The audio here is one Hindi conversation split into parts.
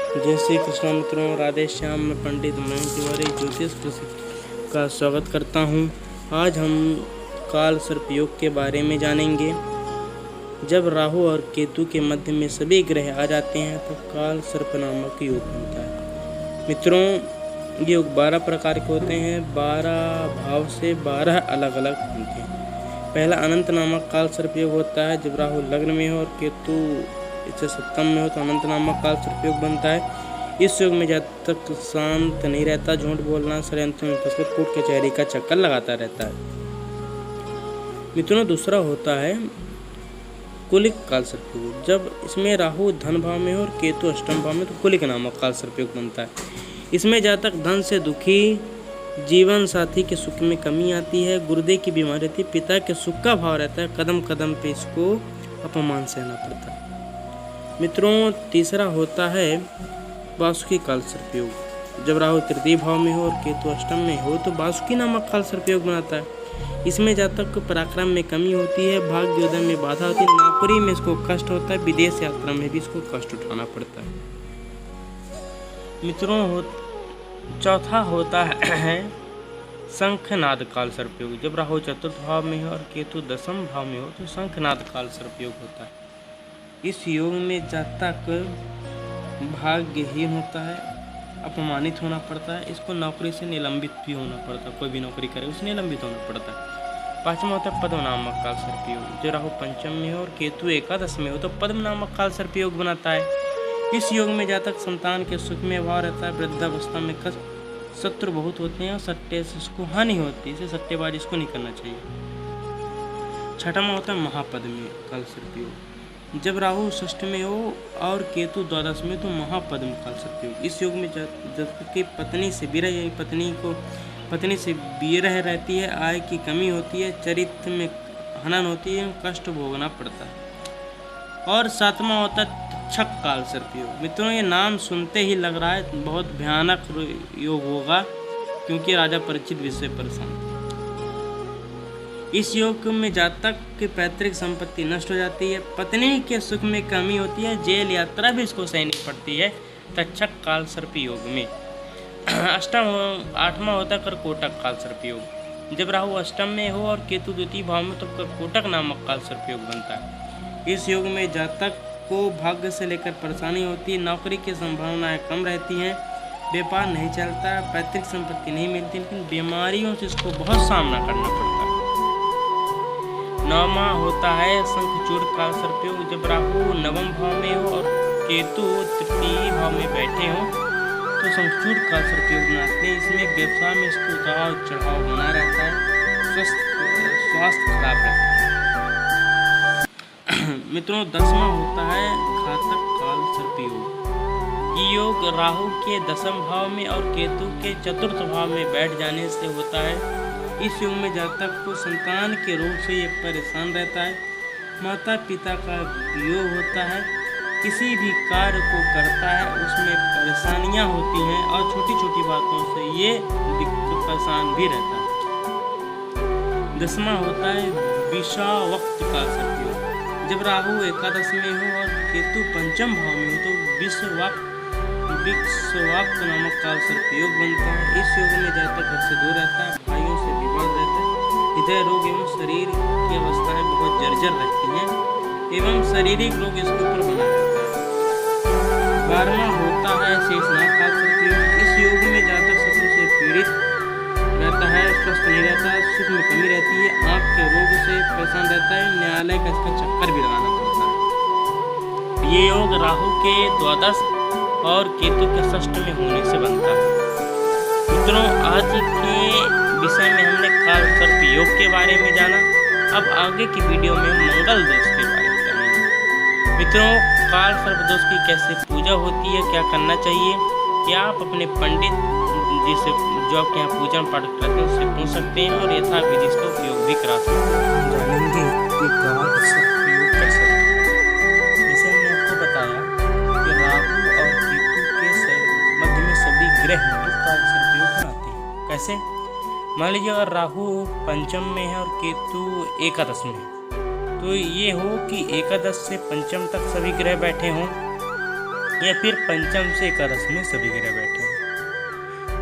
जय श्री कृष्ण मित्रों, राधे श्याम। मैं पंडित मयंक तिवारी ज्योतिष प्रशिक्षक का स्वागत करता हूं। आज हम काल सर्प योग के बारे में जानेंगे। जब राहु और केतु के मध्य में सभी ग्रह आ जाते हैं तो काल सर्प नामक योग बनता है। मित्रों, ये योग 12 प्रकार के होते हैं। 12 भाव से 12 अलग अलग बनते हैं। पहला अनंत नामक काल सर्प योग होता है। जब राहु लग्न में हो और केतु इससे सप्तम में हो तो अनंत नामक काल सर्प योग बनता है। इस योग में जब तक शांत नहीं रहता, झूठ बोलना, षड्यंत्र में फंसकर कोर्ट कचहरी का चक्कर लगाता रहता है। मित्रों, दूसरा होता है कुलिक काल सर्प योग। जब इसमें राहु धन भाव में हो और केतु अष्टम भाव में तो कुलिक नामक काल सर्प योग बनता है। इसमें जब तक धन से दुखी, जीवन साथी के सुख में कमी आती है, गुर्दे की बीमारी रहती है, पिता के सुख का भाव रहता है, कदम कदम पे इसको अपमान सहना पड़ता है। मित्रों, तीसरा होता है वासुकी काल सर्प योग। जब राहु तृतीय भाव में हो और केतु अष्टम में हो तो वासुकी नामक काल सर्प योग बनाता है। इसमें जब तक पराक्रम में कमी होती है, भाग्योदय में बाधा होती है, नौकरी में इसको कष्ट होता है, विदेश यात्रा में भी इसको कष्ट उठाना पड़ता है। मित्रों, चौथा होता है शंखनाद काल सर्प योग। जब राहु चतुर्थ भाव में हो और केतु दसम भाव में हो तो शंखनाद काल सर्प योग होता है। इस योग में जब तक भाग्यहीन होता है, अपमानित होना पड़ता है, इसको नौकरी से निलंबित भी होना पड़ता है। कोई भी नौकरी करे उसे निलंबित होना पड़ता है। पांचवा होता है पद्म नामक काल सर्प योग। जो राहु पंचम में हो और केतु एकादश में हो तो पद्म नामक काल सर्प योग बनाता है। इस योग में जब तक संतान के सुख में अभाव रहता है, वृद्धावस्था में शत्रु बहुत होते हैं और सट्टे से इसको हानि होती है, इसे सट्टेबाजी इसको नहीं करना चाहिए। छठवां होता है महापद्म काल सर्प योग। जब राहु षष्ठ में हो और केतु द्वादश में तो महापद्म काल सर्प योग। इस योग में जब की पत्नी से विरह, यानी पत्नी से विरह रहती है, आय की कमी होती है, चरित्र में हनन होती है, कष्ट भोगना पड़ता है। और सातवां होता है तक्षक काल सर्प योग। मित्रों, ये नाम सुनते ही लग रहा है बहुत भयानक योग होगा, क्योंकि राजा परीक्षित विषय परेशान। इस योग में जातक की पैतृक संपत्ति नष्ट हो जाती है, पत्नी के सुख में कमी होती है, जेल यात्रा भी इसको सहनी पड़ती है तक्षक काल सर्प योग में। आठवां होता है कर्कोटक काल सर्प योग। जब राहु अष्टम में हो और केतु द्वितीय भाव में तो कर्कोटक नामक काल सर्प योग बनता है। इस योग में जातक को भाग्य से लेकर परेशानी होती है, नौकरी की संभावनाएं कम रहती हैं, व्यापार नहीं चलता, पैतृक संपत्ति नहीं मिलती, लेकिन बीमारियों से इसको बहुत सामना करना पड़ता है। नौवां होता है शंखचूड़ काल सर्प योग। जब राहु नवम भाव में हो और केतु तृतीय भाव में बैठे हो तो शंखचूड़ काल सर्प योग बनाते हैं। इसमें व्यवसाय में इसको उतार चढ़ाव बना रहता है, स्वास्थ्य खराब रहता है। मित्रों, 10वां होता है घातक काल सर्प योग। ये योग राहु के दसम भाव में और केतु के चतुर्थ भाव में बैठ जाने से होता है। इस योग में जातक को संतान के रोग से ये परेशान रहता है, माता पिता का वियोग होता है, किसी भी कार्य को करता है उसमें परेशानियां होती हैं और छोटी छोटी बातों से ये परेशान भी रहता है। 10वां होता है विषावक्त काल सर्प योग। जब राहु एकादश में हो और केतु पंचम भाव में हो तो विषवाक्त नामक काल सर्प योग बनता है। इस योग में जातक घर से दूर रहता है, भाइयों से विवाद रहता है, हृदय रोग एवं शरीर की अवस्थाएं बहुत जर्जर रहती हैं एवं शारीरिक रोग इसके ऊपर बना रहता है। 12वां होता है शेषनाग काल सर्प योग। इस योग में जातक शत्रु से पीड़ित रहता है, स्वस्थ नहीं रहता, सुख में कमी रहती है, आँख के रोग से परेशान रहता है, न्यायालय का इसका चक्कर भी लगाना पड़ता है। ये योग राहु के द्वादश और केतु के षष्ठ में होने से बनता है। मित्रों, आज के विषय में हमने काल सर्प योग के बारे में जाना। अब आगे की वीडियो में मंगल दोष के बारे में जानेंगे। मित्रों, काल सर्प दोष की कैसे पूजा होती है, क्या करना चाहिए, क्या आप अपने पंडित जिसे जो आपके यहाँ पूजन पाठ करते हैं उससे पूछ सकते हैं और यथा विधि इसका उपयोग भी करा सकते हैं। जानेंगे कि काल सर्प योग कैसे होता है। जैसे हमने आपको बताया कि राहु और केतु के मध्य में सभी ग्रह तो काल सर्प योग बनाते हैं। कैसे? मान लीजिए अगर राहु पंचम में है और केतु एकादश में है तो ये हो कि एकादश से पंचम तक सभी ग्रह बैठे हों या फिर पंचम से एकादश में सभी ग्रह बैठे हैं।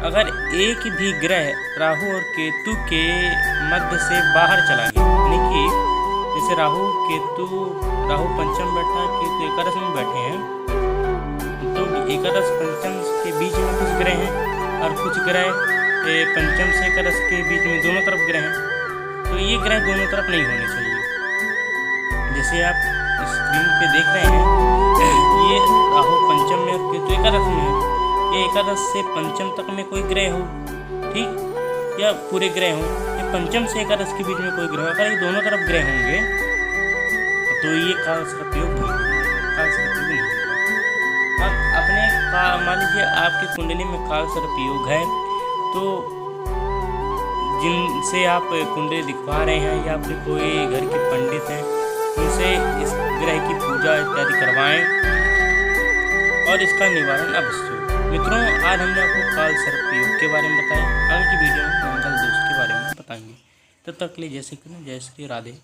अगर एक भी ग्रह राहु और केतु के मध्य से बाहर चला गया, यानी कि जैसे राहु पंचम बैठा है, केतु एकादश में बैठे हैं, तो एकादश पंचम के बीच में कुछ ग्रह हैं और कुछ ग्रह पंचम से एकादश के बीच में दोनों तरफ ग्रह हैं, तो ये ग्रह दोनों तरफ नहीं होने चाहिए। जैसे आप स्क्रीन पे देख रहे हैं, ये राहु पंचम में और केतु एकादश में है। ये एकादश से पंचम तक में कोई ग्रह हो, ठीक, या पूरे ग्रह हो, ये पंचम से एकादश के बीच में कोई ग्रह हो, अगर ये दोनों तरफ ग्रह होंगे तो ये काल सर्प योग नहीं होगा। अब अपने मान लीजिए आपकी कुंडली में काल सर्प योग है, तो जिनसे आप कुंडली दिखवा रहे हैं या फिर कोई घर के पंडित हैं, उनसे इस ग्रह की पूजा इत्यादि करवाएं और इसका निवारण अवश्य हो। मित्रों, आज हमने आपको काल सर्प योग के बारे में बताया। आगे की वीडियो में मंगल दोष के बारे में बताएंगे। तब तक के लिए जय श्री कृष्ण, जय श्री राधे।